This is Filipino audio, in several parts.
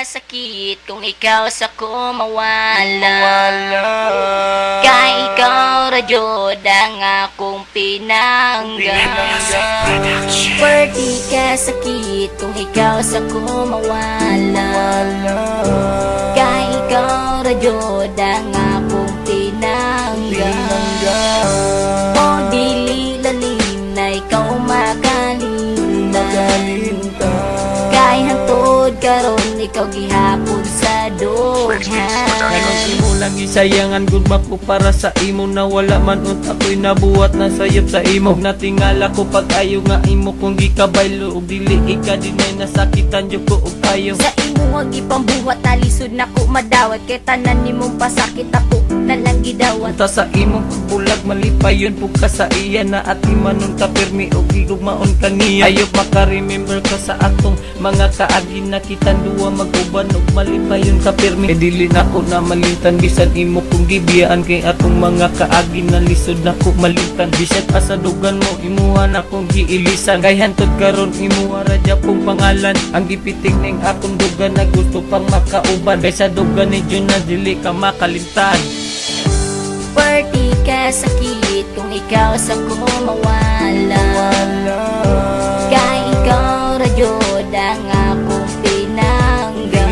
kasakit kung ikaw sa ko mawala. Kay ikaw radyod ang akong pinangga. Perdi kasakit kung ikaw sa ko mawala. Kay ikaw radyod ang akong pinangga. O dili lalim na ikaw makalinta. Kay hantod karon ikaw gihapon sa dughan. Imo lang gisayangan gud ko para sa imo na wala man unta ko'y nabuhat na sayop sa imo. Natingala ko pag ayo nga imo kung gikabaylo ug dili ika dinay nasakitan jud ko og ayo. Sa imo nga gipambuhat talisod nako madawat kay tanan nimong pasakit ako nalang gidawat. Unta sa imong pagbulag malipayon pug ka sa iya na at imanon ka permi og gigugmaon kaniya. Ayop maka-remember ka sa atong mga kaagi na kitang duwa mag-uban og malipayon ka permi. E dili na ko na malintan bisan imo kung gibiyaan kay atong mga kaagi na lisod na ko malintan. Bisan pa sa dugan mo imuha na kong giilisan kay hantod karon imuha ra dya pong pangalan. Ang gipitik ning akong dugan na gusto pang makauban kay sa dugan ni Jun na dili ka makalimtan. Perdi kasakit kung ikaw sa ko mawala. Kay ikaw radyod ang akong pinangga.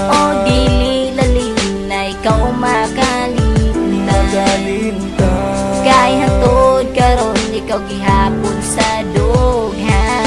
O dili lalim na ikaw makalinta. Kay hantod karon ikaw gihapon sa dughan.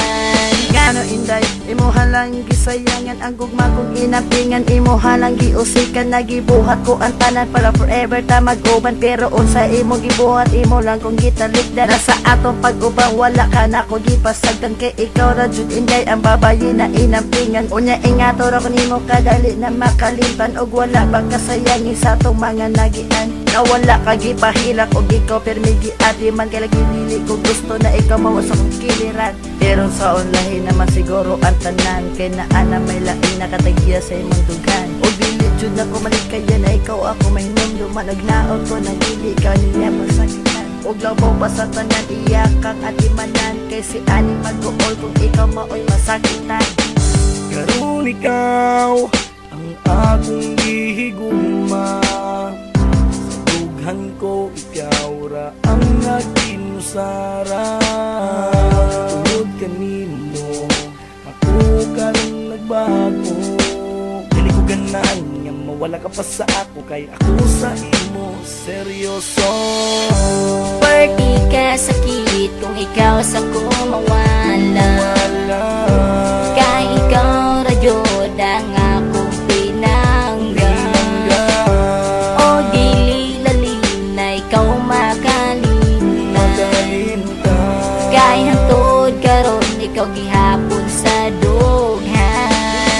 Gano inday, imuha lang gisayangan ang gugma kong inapingan. Imuha lang giusikan, nagibuhat ko ang tanan para forever ta mag-uban. Pero unsa imo gibuhat, imo lang kong gitalikdan. Nasa atong pag-ubang wala ka na ko gipasagdan. Kay ikaw ra jud inday ang babayi na inampingan. Unya ingato ra ko nimo kadali na makalimtan. Og wala bang kasayangi sa atong mga nagian. Na wala ka gipahilak og ikaw permigi ati man kay lagi dili ko gusto na ikaw mawas akong kiliran. Pero sa online naman siguro ang tanan kay naa na may lain nakatagya sa imong dughan. O dili jud na ko malikaya na ikaw ako may mundo managnaon ko na dili ka niya masakitan. Og labaw pa sa tanan iyakang atimanan kay si ani mag-uol kung ikaw maoy masakitan. Karon ikaw ang akong gihigugma. Dughan ko ikaw ra ang nagkinusara. Tungod kanimo ako karong nagbago. Dili ko ganan nga mawala ka pa sa ako kay ako sa imo seryoso. Perdi kasakit kung ikaw sa ko mawala. Kay ikaw radyod ang akong pinangga. O dili lalim na ikaw makalinta. Kay hantod karon ikaw gihapon sa dughan.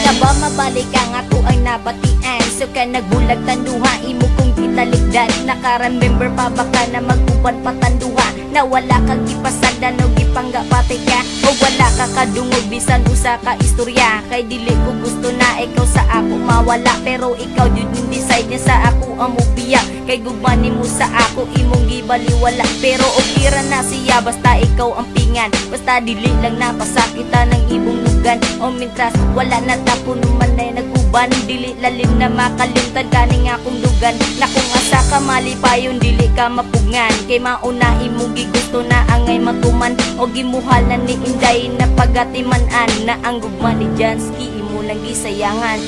Nga ba mabalik ang ako ang nabatian. So ka nagbulag tanduha imo kong gitalikdan. Naka-remember pa baka na mag-uban patanduha. Na wala kang gipasagdan o gipangga pati ka. O wala ka kadungog bisan usa ka istorya. Kay dili ko gusto na ikaw sa ako mawala. Pero ikaw jud yung decide niya sa ako ang mubiyak. Kay gugma nimo sa ako imong gibaliwala. Pero okay ra na siya basta ikaw ang pingan. Basta dili lang napasakitan ng ibong lugan. O mintras wala na tapon man ay naguban. Dili lalim na makalimtan kaning akong dugan. Na kung asa ka malipayon dili ka mapugngan. Kay mauna imong gusto na angay matuman. O gimuhalan ni Inday na pagatimanan. Na ang gugma ni Jansky imo lang gisayangan.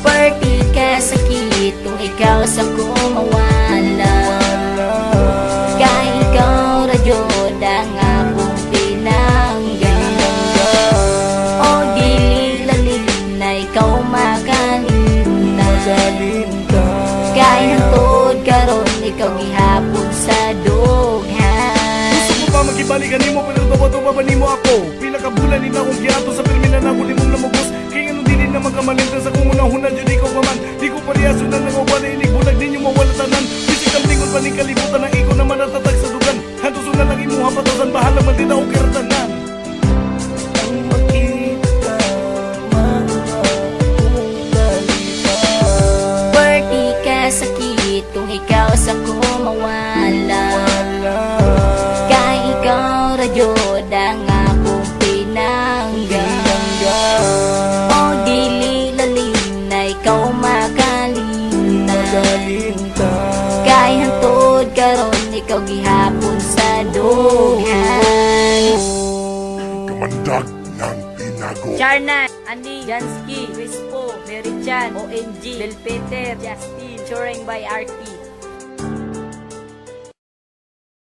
Perdi kasakit kung ikaw sa ko mawala. Kay ikaw radyod ang akong pinangga. O dili lalim na ikaw makalinta. Kay hantod karon ikaw gihapon sa dughan. Gusto ko pa magibalikan nimo pero tuwa-tuwa ba nimo ako? Pila ka bulan nila akong giato sa permina na ako limong namugos. Kaya ano dili na magkamalintan sa kung unang-hunan dyan ikaw paman. Di ko pariyaso na nangawa na inig bulag ninyo mawala tanan. Bisik ang lingon pa ning kalibutan na ikaw naman natatag sa dugan. Hantos na lang imuha patasan bahala man din ako kiratanan. Ang makita Perdi kasakit kung ikaw sa ko mawala. Kay ikaw radyod ang akong pinangga. O kita. Kay hantod karon ikaw gihapon sa dughan. Kamandag ng pinago. Charnan, Andy, Jansky, Crispo, Mary Chan, ONG, Del Peter, Justin, Choreng by RT.